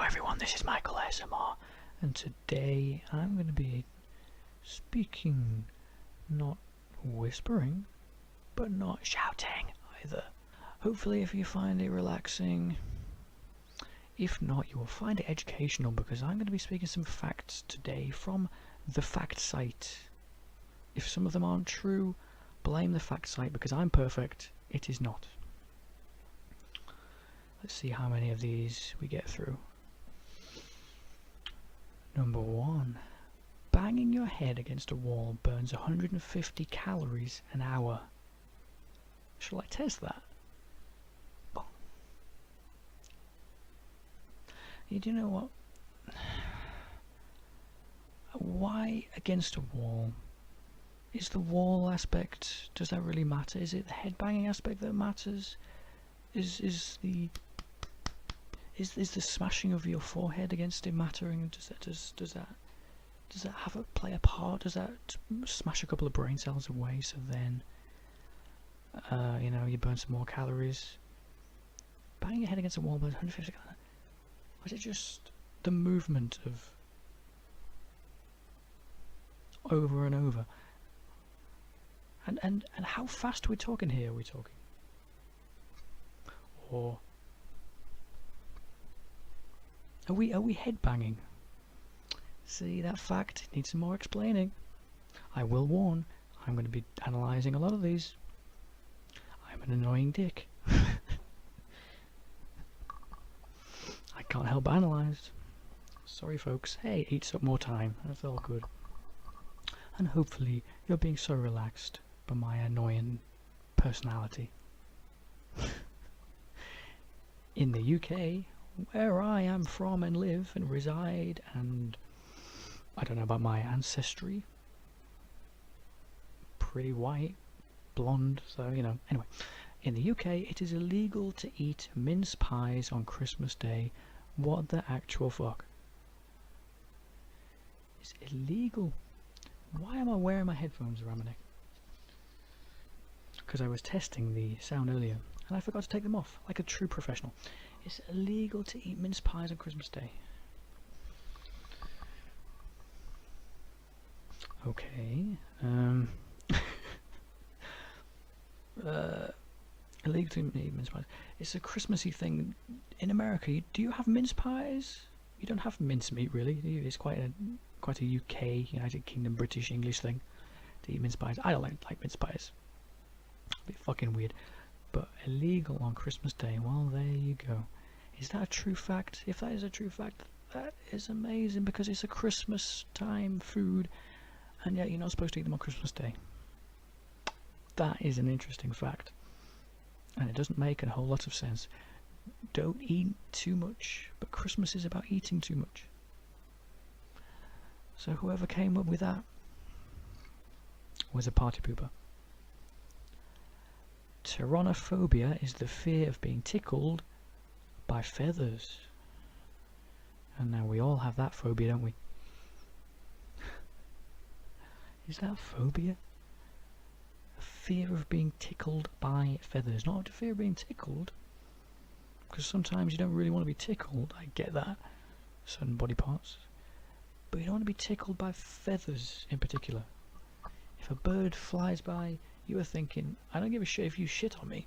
everyone, this is Michael ASMR, and today I'm going to be speaking, not whispering, but not shouting either. Hopefully if you find it relaxing, if not you will find it educational, because I'm going to be speaking some facts today from the fact site. If some of them aren't true, blame the fact site, because I'm perfect, it is not. Let's see how many of these we get through. Number 1. Banging your head against a wall burns 150 calories an hour. Shall I test that? You know what? Why against a wall? Is the wall aspect, does that really matter? Is it the head banging aspect that matters? Is the smashing of your forehead against it mattering? Does that play a part? Does that smash a couple of brain cells away, so then you burn some more calories? Banging your head against a wall burns 150 calories. Or is it just the movement of over and over? And how fast are we talking here? Are we talking? Or are we head banging? See, that fact needs some more explaining. I will warn, I'm going to be analysing a lot of these. I'm an annoying dick. I can't help but analyse. Sorry folks. Hey, eat some more time. That felt good. And hopefully you're being so relaxed by my annoying personality. In the UK, where I am from and live and reside, and I don't know about my ancestry, pretty white, blonde, so anyway. In the UK, it is illegal to eat mince pies on Christmas Day. What the actual fuck? It's illegal. Why am I wearing my headphones around my neck? Because I was testing the sound earlier and I forgot to take them off, like a true professional. It's illegal to eat mince pies on Christmas Day. Okay. Illegal to eat mince pies. It's a Christmassy thing in America. Do you have mince pies? You don't have mince meat, really, do you? It's quite a UK, United Kingdom, British, English thing to eat mince pies. I don't like mince pies. A bit fucking weird. But illegal on Christmas Day. Well, there you go. Is that a true fact? If that is a true fact, that is amazing, because it's a Christmas time food, and yet you're not supposed to eat them on Christmas Day. That is an interesting fact, and it doesn't make a whole lot of sense. Don't eat too much, but Christmas is about eating too much. So whoever came up with that was a party pooper. Pteronophobia is the fear of being tickled by feathers. And now we all have that phobia, don't we? Is that a phobia? A fear of being tickled by feathers. Not a fear of being tickled, because sometimes you don't really want to be tickled. I get that. Certain body parts. But you don't want to be tickled by feathers in particular. If a bird flies by, you are thinking, I don't give a shit if you shit on me.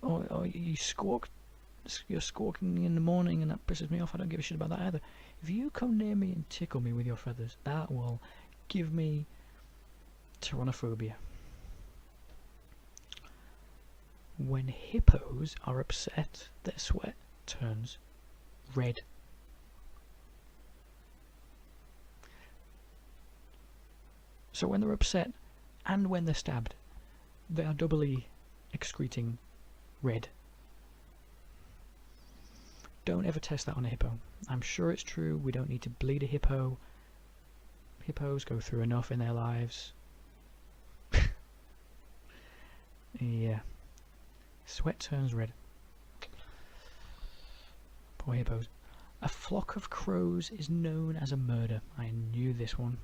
Or you squawk, you're squawking in the morning and that pisses me off. I don't give a shit about that either. If you come near me and tickle me with your feathers, that will give me pteronophobia. When hippos are upset, their sweat turns red. So when they're upset and when they're stabbed, they are doubly excreting red. Don't ever test that on a hippo. I'm sure it's true. We don't need to bleed a hippo. Hippos go through enough in their lives. Yeah. Sweat turns red. Poor hippos. A flock of crows is known as a murder. I knew this one.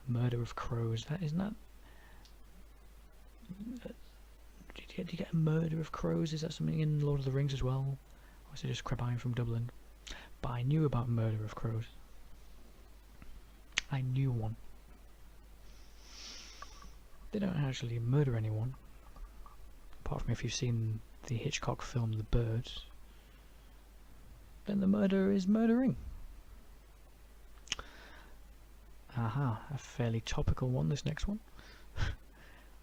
Murder of crows. That isn't that. Do you get a murder of crows? Is that something in Lord of the Rings as well? Or is it just Crabine from Dublin? but I knew about Murder of Crows. I knew one. They don't actually murder anyone, apart from if you've seen the Hitchcock film The Birds. Then the murderer is murdering. Aha, a fairly topical one, this next one.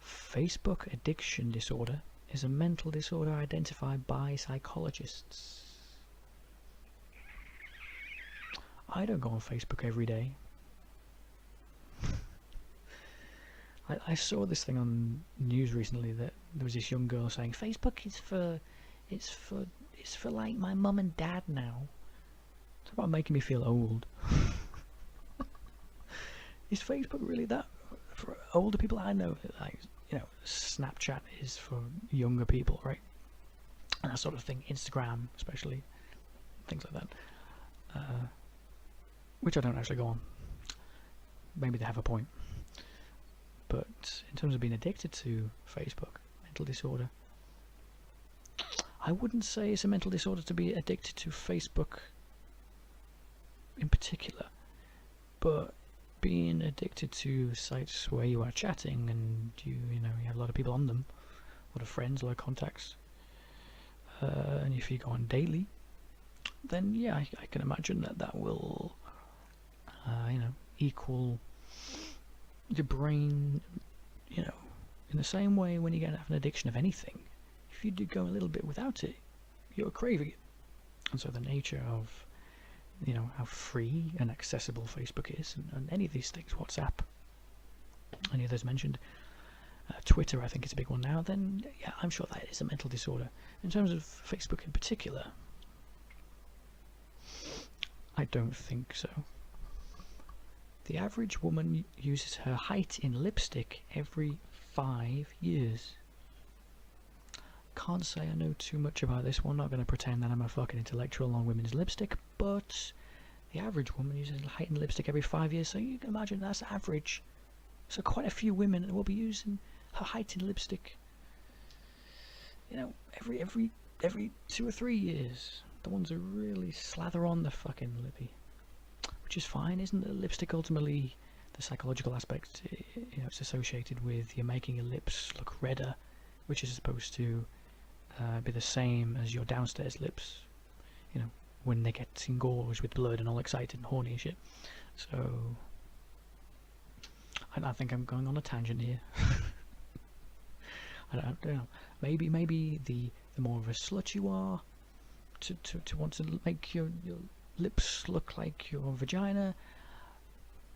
Facebook addiction disorder is a mental disorder identified by psychologists. I don't go on Facebook every day. I saw this thing on news recently that there was this young girl saying Facebook is for like my mum and dad now. It's about making me feel old. Is Facebook really that for older people? I know, like, you know, Snapchat is for younger people, right? And that sort of thing. Instagram, especially, things like that. Which I don't actually go on. Maybe they have a point. But in terms of being addicted to Facebook, mental disorder, I wouldn't say it's a mental disorder to be addicted to Facebook in particular, but being addicted to sites where you are chatting and you have a lot of people on them, a lot of friends, a lot of contacts, and if you go on daily, then yeah, I can imagine that will equal your brain, in the same way when you have an addiction of anything. If you do go a little bit without it, you're craving it. And so the nature of how free and accessible Facebook is, and any of these things, WhatsApp, any of those mentioned, Twitter I think is a big one now, then yeah, I'm sure that is a mental disorder. In terms of Facebook in particular, I don't think so. The average woman uses her height in lipstick every 5 years. Can't say I know too much about this one, not going to pretend that I'm a fucking intellectual on women's lipstick, but the average woman uses her height in lipstick every 5 years, so you can imagine that's average. So quite a few women will be using her height in lipstick, every 2 or 3 years. The ones who really slather on the fucking lippy. Which is fine, isn't it? Lipstick ultimately, the psychological aspect, it's associated with you making your lips look redder, which is supposed to be the same as your downstairs lips, when they get engorged with blood and all excited and horny and shit. So, I think I'm going on a tangent here. I don't know. Maybe the more of a slut you are, to want to make your lips look like your vagina,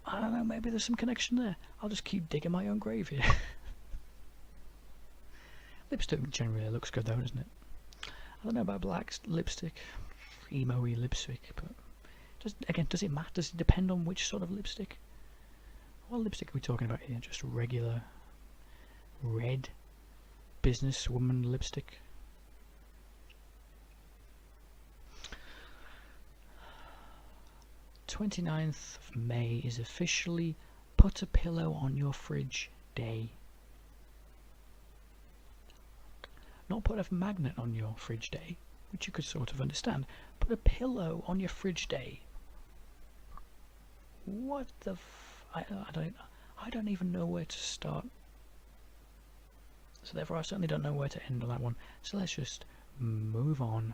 I don't know, maybe there's some connection there. I'll just keep digging my own grave here. Lipstick generally looks good though, doesn't it? I don't know about black lipstick, emo-y lipstick, but does it matter? Does it depend on which sort of lipstick? What lipstick are we talking about here? Just regular red businesswoman lipstick? 29th of May is officially Put a Pillow on Your Fridge Day. Not put a magnet on your fridge day, which you could sort of understand. Put a pillow on your fridge day. What the I don't even know where to start. So therefore I certainly don't know where to end on that one. So let's just move on.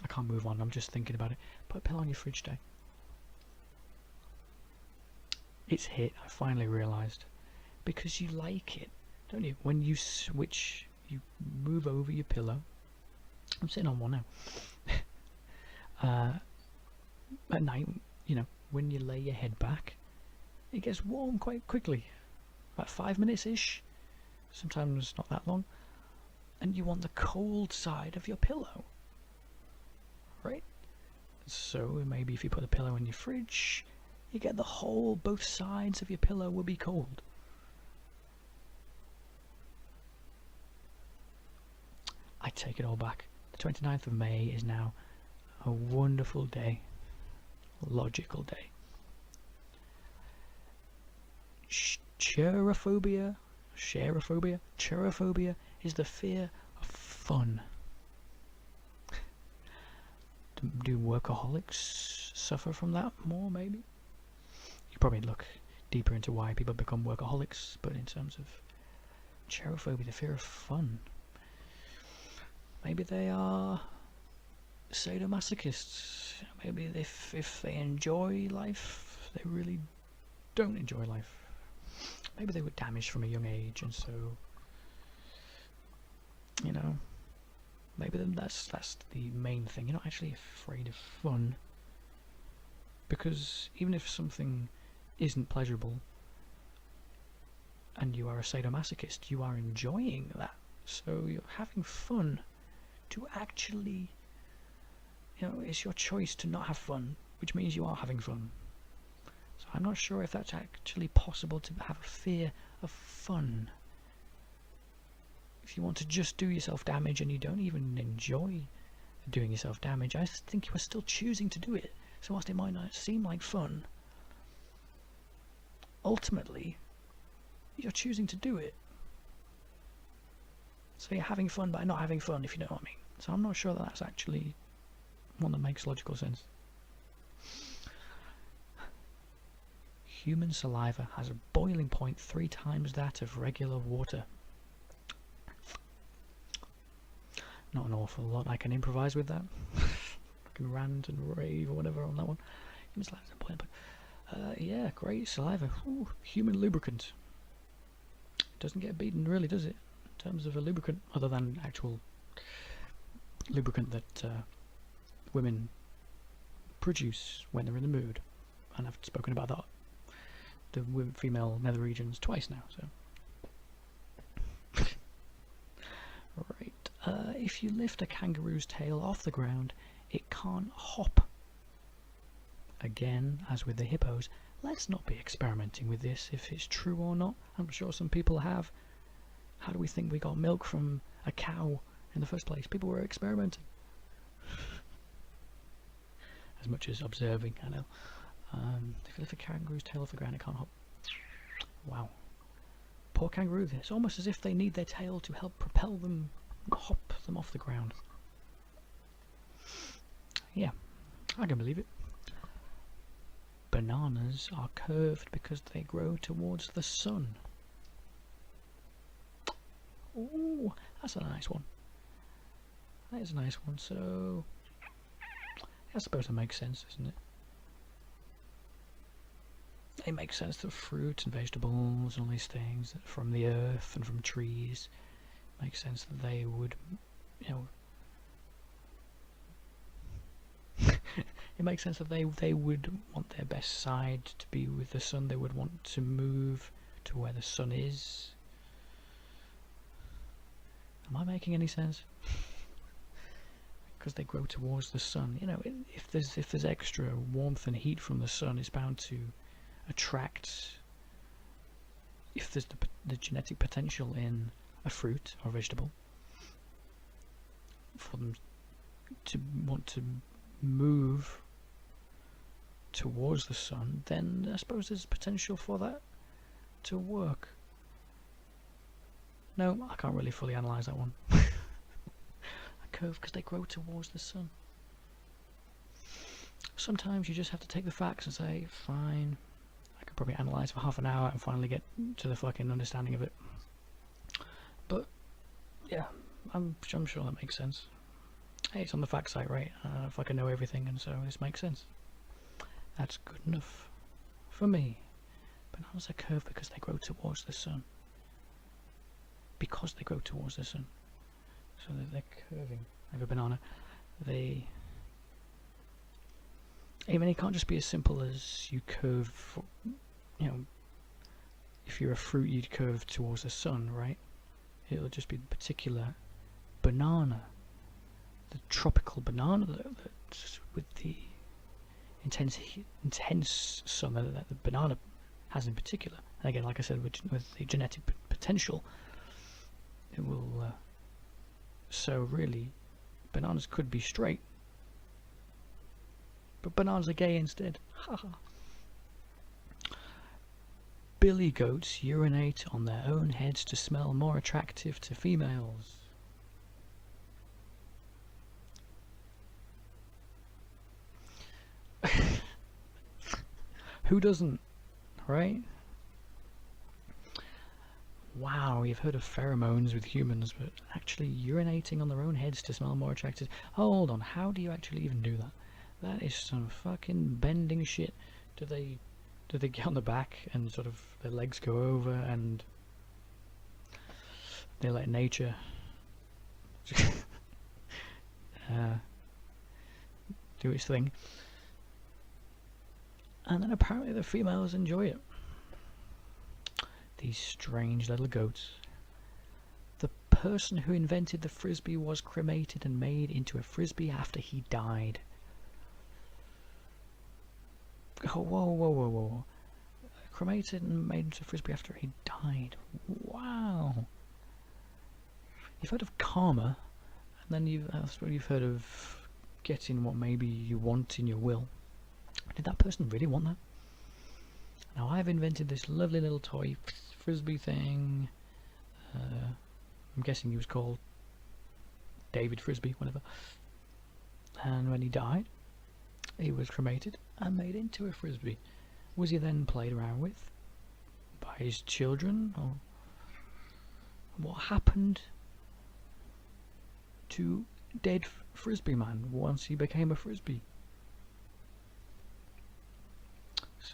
I can't move on, I'm just thinking about it. Put a pillow on your fridge day. It's hit, I finally realised. Because you like it, don't you? When you switch, you move over your pillow. I'm sitting on one now. At night, when you lay your head back, it gets warm quite quickly. About 5 minutes-ish. Sometimes not that long. And you want the cold side of your pillow. Right? So maybe if you put a pillow in your fridge, you get both sides of your pillow will be cold. I take it all back. The 29th of May is now a wonderful day. Logical day. Cherophobia is the fear of fun. do workaholics suffer from that more, maybe? You probably look deeper into why people become workaholics, but in terms of cherophobia, the fear of fun, maybe they are sadomasochists. Maybe if they enjoy life, they really don't enjoy life. Maybe they were damaged from a young age, and so, you know, maybe that's the main thing. You're not actually afraid of fun, because even if something isn't pleasurable and you are a sadomasochist, you are enjoying that. So you're having fun to actually, you know, it's your choice to not have fun, which means you are having fun. So I'm not sure if that's actually possible to have a fear of fun. If you want to just do yourself damage and you don't even enjoy doing yourself damage, I think you are still choosing to do it. So whilst it might not seem like fun, ultimately you're choosing to do it. So you're having fun by not having fun, if you know what I mean. So I'm not sure that that's actually one that makes logical sense. Human saliva has a boiling point 3 times that of regular water. Not an awful lot I can improvise with that. I can rant and rave or whatever on that one. Human saliva has a boiling point. Yeah, great saliva. Ooh, human lubricant. Doesn't get beaten, really, does it? In terms of a lubricant, other than actual lubricant that women produce when they're in the mood. And I've spoken about that, the female nether regions, twice now. So, right. If you lift a kangaroo's tail off the ground, it can't hop. Again, as with the hippos, let's not be experimenting with this if it's true or not. I'm sure some people have. How do we think we got milk from a cow in the first place? People were experimenting. As much as observing, I know. If you lift a kangaroo's tail off the ground, it can't hop. Wow. Poor kangaroo. It's almost as if they need their tail to help propel them, hop them off the ground. Yeah, I can believe it. Bananas are curved because they grow towards the sun. Ooh, that's a nice one. That is a nice one. So, I suppose it makes sense, doesn't it? It makes sense that fruit and vegetables and all these things from the earth and from trees, makes sense that they would, you know, it makes sense that they would want their best side to be with the sun. They would want to move to where the sun is. Am I making any sense? Because they grow towards the sun. You know, if there's extra warmth and heat from the sun, it's bound to attract. If there's the genetic potential in a fruit or vegetable for them to want to move towards the sun, then I suppose there's potential for that to work. No, I can't really fully analyse that one. A curve because they grow towards the sun. Sometimes you just have to take the facts and say, fine, I could probably analyse for half an hour and finally get to the fucking understanding of it. But yeah, I'm sure that makes sense. Hey, it's on the fact site, right? If I can know everything, and so this makes sense. That's good enough for me. Bananas are curved because they grow towards the sun. Because they grow towards the sun. So they're curving like a banana. I mean, it can't just be as simple as you curve, you know, if you're a fruit, you'd curve towards the sun, right? It'll just be the particular banana. The tropical banana that with the intense sun that the banana has in particular. And again, like I said, with the genetic potential, it will. So really, bananas could be straight, but bananas are gay instead. Haha. Billy goats urinate on their own heads to smell more attractive to females. Who doesn't, right? Wow, you've heard of pheromones with humans, but actually urinating on their own heads to smell more attractive. Hold on, how do you actually even do that? That is some fucking bending shit. Do they get on the back and sort of their legs go over and they let nature do its thing? And then apparently the females enjoy it. These strange little goats. The person who invented the frisbee was cremated and made into a frisbee after he died. Oh, whoa. Cremated and made into a frisbee after he died. Wow. You've heard of karma, and then you've heard of getting what maybe you want in your will. Did that person really want that? Now I've invented this lovely little toy frisbee thing. I'm guessing he was called David Frisbee, whatever. And when he died, he was cremated and made into a frisbee. Was he then played around with by his children, or what happened to dead frisbee man once he became a frisbee?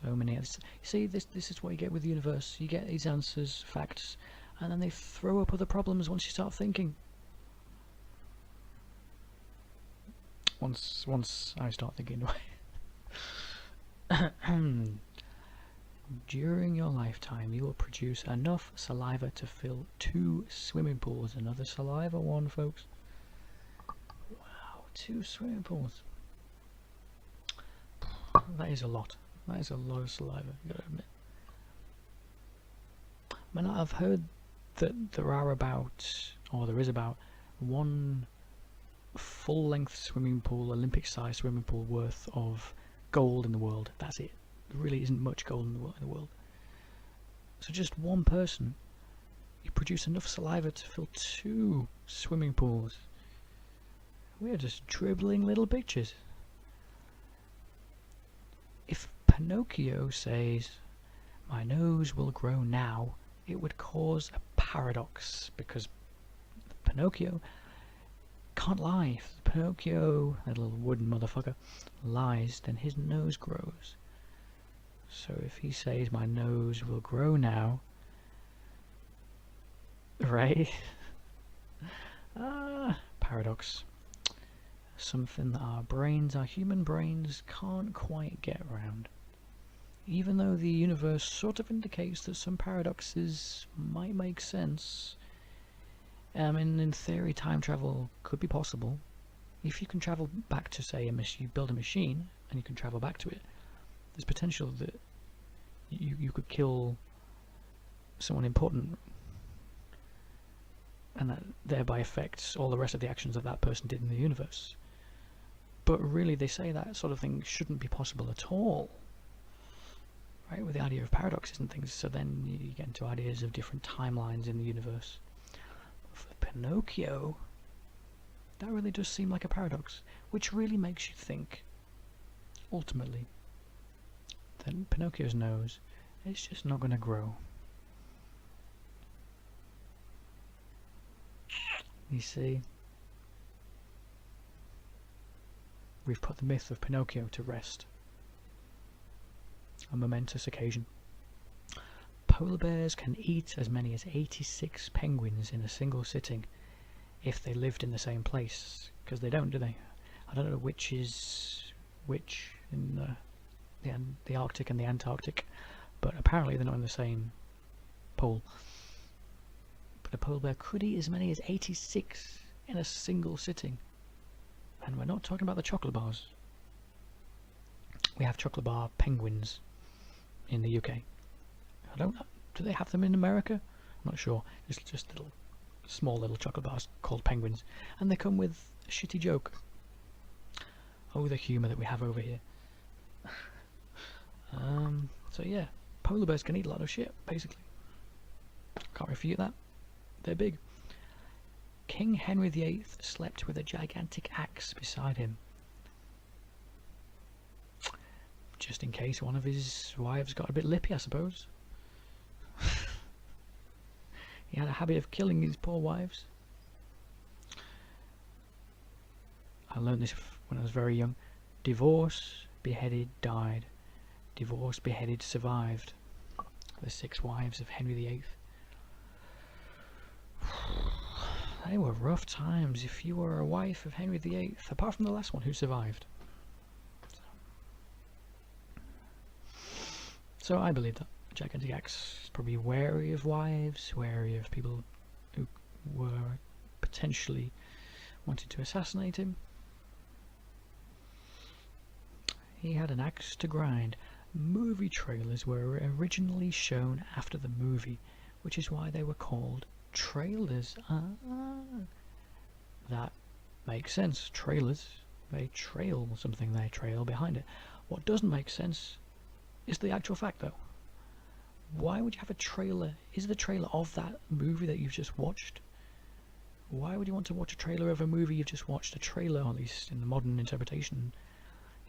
So many. You see, this is what you get with the universe. You get these answers, facts, and then they throw up other problems once you start thinking. Once I start thinking. During your lifetime, you will produce enough saliva to fill 2 swimming pools. Another saliva one, folks. Wow, 2 swimming pools. That is a lot. That is a lot of saliva, you gotta admit. I mean, I've heard that there is about 1 full-length swimming pool, Olympic-sized swimming pool worth of gold in the world. That's it. There really isn't much gold in the world. So just one person, you produce enough saliva to fill 2 swimming pools. We're just dribbling little pictures. If Pinocchio says, "My nose will grow now," it would cause a paradox, because Pinocchio can't lie. If Pinocchio, that little wooden motherfucker, lies, then his nose grows. So if he says, "My nose will grow now," right? Paradox. Something that our human brains can't quite get around. Even though the universe sort of indicates that some paradoxes might make sense. In theory, time travel could be possible. If you can travel back to, say, you build a machine and you can travel back to it, there's potential that you could kill someone important, and that thereby affects all the rest of the actions that person did in the universe. But really, they say that sort of thing shouldn't be possible at all, right, with the idea of paradoxes and things. So then you get into ideas of different timelines in the universe. For Pinocchio, that really does seem like a paradox, which really makes you think, ultimately, that Pinocchio's nose is just not going to grow. You see, we've put the myth of Pinocchio to rest. A momentous occasion. Polar bears can eat as many as 86 penguins in a single sitting if they lived in the same place, because they don't, do they? I don't know which is which in the Arctic and the Antarctic, but apparently they're not in the same pole. But a polar bear could eat as many as 86 in a single sitting. And we're not talking about the chocolate bars. We have chocolate bar penguins in the UK. I don't know. Do they have them in America? I'm not sure. It's just small little chocolate bars called penguins. And they come with a shitty joke. Oh, the humour that we have over here. So yeah, polar bears can eat a lot of shit, basically. Can't refute that. They're big. King Henry VIII slept with a gigantic axe beside him. just in case one of his wives got a bit lippy, I suppose. He had a habit of killing his poor wives. I learned this when I was very young. Divorced, beheaded, died. Divorced, beheaded, survived. The 6 wives of Henry VIII. They were rough times if you were a wife of Henry VIII, apart from the last one who survived. So I believe that Gigantic Axe is probably wary of wives, wary of people who were potentially wanted to assassinate him. He had an axe to grind. Movie trailers were originally shown after the movie, which is why they were called trailers. That makes sense. Trailers, they trail something, they trail behind it. What doesn't make sense is the actual fact, though. Why would you have a trailer? Is the trailer of that movie that you've just watched? Why would you want to watch a trailer of a movie you've just watched? A trailer, or at least in the modern interpretation,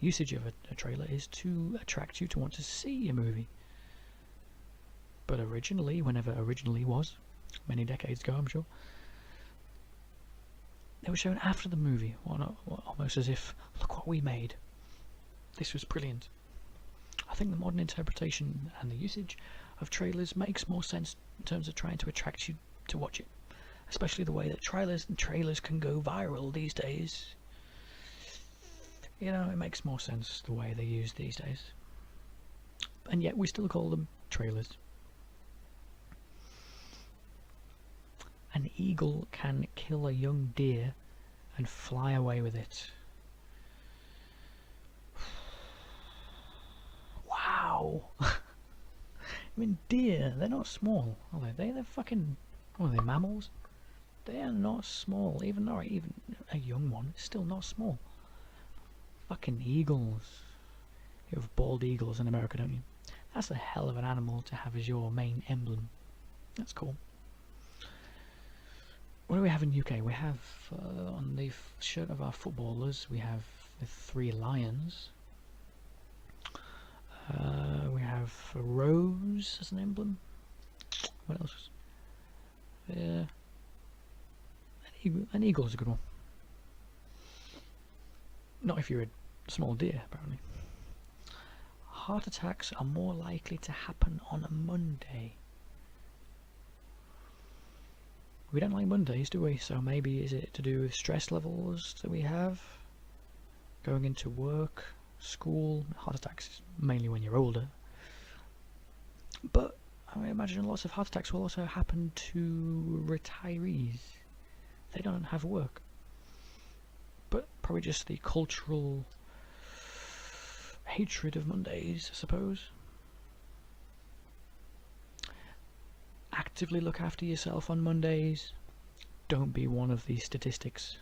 usage of a trailer, is to attract you to want to see a movie. But originally, whenever originally was, many decades ago I'm sure, they were shown after the movie, almost as if, look what we made. This was brilliant. I think the modern interpretation and the usage of trailers makes more sense in terms of trying to attract you to watch it. Especially the way that trailers can go viral these days. You know, it makes more sense the way they're used these days. And yet we still call them trailers. An eagle can kill a young deer and fly away with it. Wow! I mean, deer, they're not small, are they? They're fucking... What are they, mammals? They are not small, even a young one is still not small. Fucking eagles. You have bald eagles in America, don't you? That's a hell of an animal to have as your main emblem. That's cool. What do we have in UK? We have, on the shirt of our footballers, we have the 3 lions. We have a rose as an emblem. What else? An eagle is a good one. Not if you're a small deer, apparently. Heart attacks are more likely to happen on a Monday. We don't like Mondays, do we? So maybe is it to do with stress levels that we have? Going into work, school, heart attacks mainly when you're older. But I imagine lots of heart attacks will also happen to retirees. They don't have work. But probably just the cultural hatred of Mondays, I suppose. Actively look after yourself on Mondays. Don't be one of these statistics.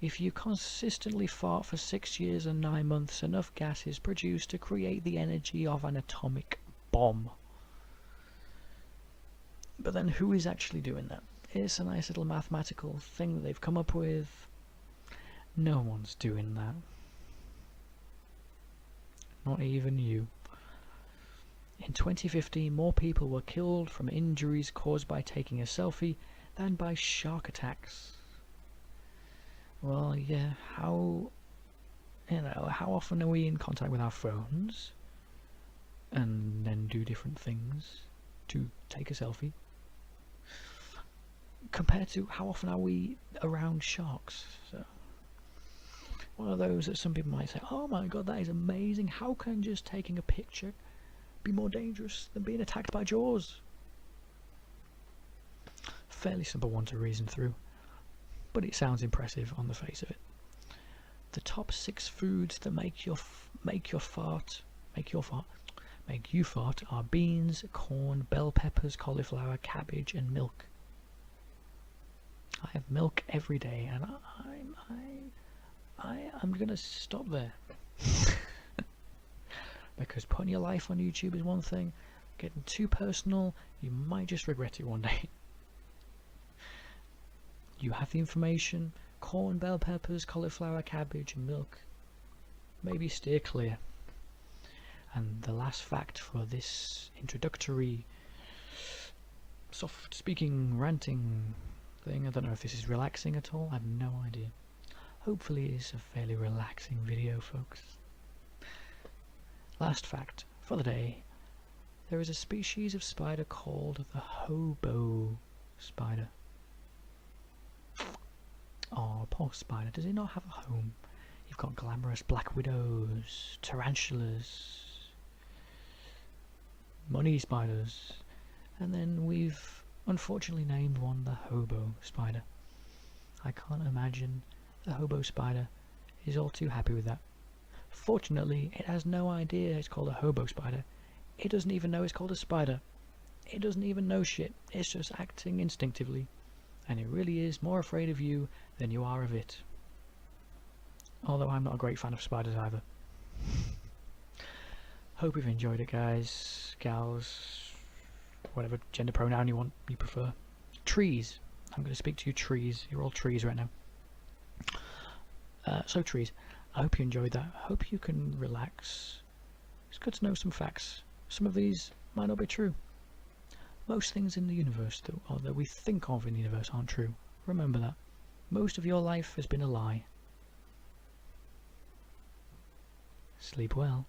If you consistently fart for 6 years and 9 months, enough gas is produced to create the energy of an atomic bomb. But then who is actually doing that? It's a nice little mathematical thing that they've come up with. No one's doing that. Not even you. In 2015, more people were killed from injuries caused by taking a selfie than by shark attacks. Well, yeah, how often are we in contact with our phones and then do different things to take a selfie? Compared to how often are we around sharks? So, one of those that some people might say, oh my god, that is amazing, how can just taking a picture be more dangerous than being attacked by jaws? Fairly simple one to reason through, but it sounds impressive on the face of it. The top 6 foods that make you fart are beans, corn, bell peppers, cauliflower, cabbage, and milk. I have milk every day, and I'm gonna stop there. Because putting your life on YouTube is one thing, getting too personal, you might just regret it one day. You have the information: corn, bell peppers, cauliflower, cabbage, and milk. Maybe steer clear. And the last fact for this introductory soft speaking ranting thing, I don't know if this is relaxing at all, I have no idea. Hopefully it's a fairly relaxing video, folks. Last fact for the day. There is a species of spider called the hobo spider. Oh, poor spider, does it not have a home? You've got glamorous black widows, tarantulas, money spiders, and then we've unfortunately named one the hobo spider. I can't imagine the hobo spider is all too happy with that. Fortunately, it has no idea it's called a hobo spider. It doesn't even know it's called a spider. It doesn't even know shit. It's just acting instinctively. And it really is more afraid of you than you are of it. Although I'm not a great fan of spiders either. Hope you've enjoyed it, guys, gals, whatever gender pronoun you prefer. Trees. I'm going to speak to you trees. You're all trees right now. So trees, I hope you enjoyed that. I hope you can relax. It's good to know some facts. Some of these might not be true. Most things in the universe that we think of in the universe aren't true. Remember that. Most of your life has been a lie. Sleep well.